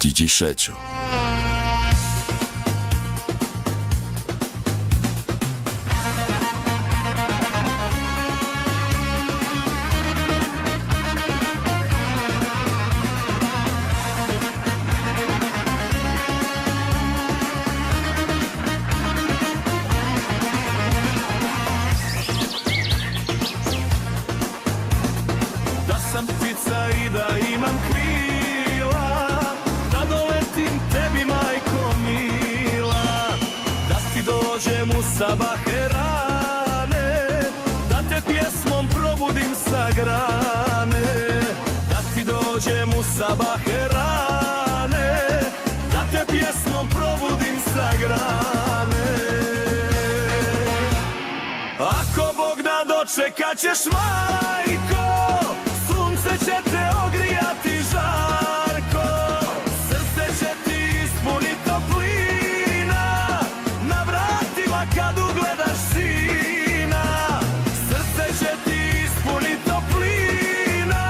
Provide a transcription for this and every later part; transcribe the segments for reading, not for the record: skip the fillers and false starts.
DJ Šećo. Da sam ptica i da imam krila, da doletim tebi, majko mila, da ti dođem u sabahe rane, da te pjesmom probudim sa grane, da ti dođem u sabahe rane, da te pjesmom probudim sa grane. Ako Bog da, dočekat ćeš, majko, sunce će te ogrijati žarko, srce će ti ispunit toplina, na vratima kad ugledaš sina. Srce će ti ispunit toplina,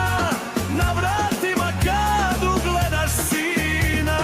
na vratima kad ugledaš sina.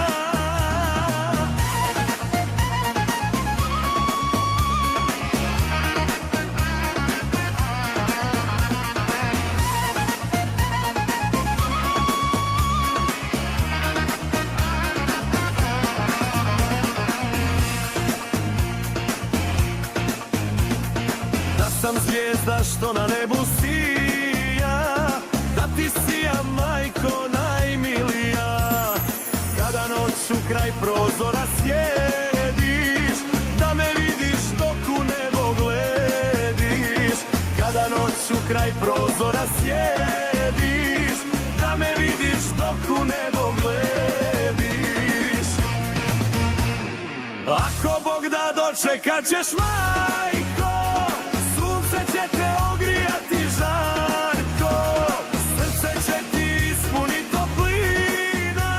Da sam zvijezda što na nebu sija, da ti sijam, majko najmilija, kada noću kraj prozora sjediš, da me vidiš dok u nebo glediš. Kada noću kraj prozora sjediš, da me vidiš dok u nebo glediš. Ako Bog da, dočekat ćeš, majko, sunce će te ogrijati žarko, srce će ti ispunit toplina,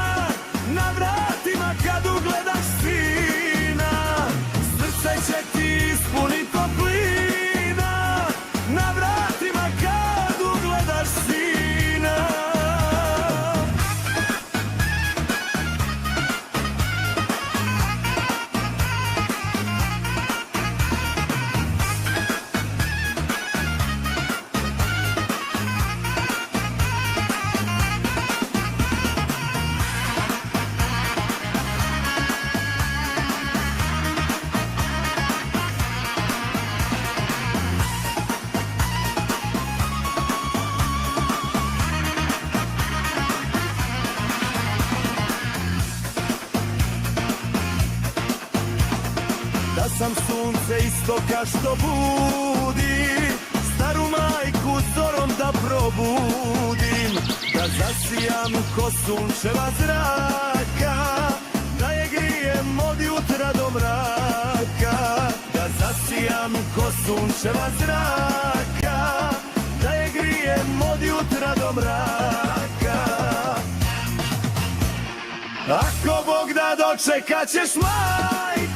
na vratima kad ugledaš sina. Srce će ti ispunit toplina, na vratima kad ugledaš sina. Da sam sunce istoka što budi, staru majku zorom da probudim, da zasijam ko sunčeva zraka, da je grijem od jutra do mraka. Da zasijam ko sunčeva zraka, da je grijem od jutra do mraka. Ako Bog da, dočekat ćeš, majko,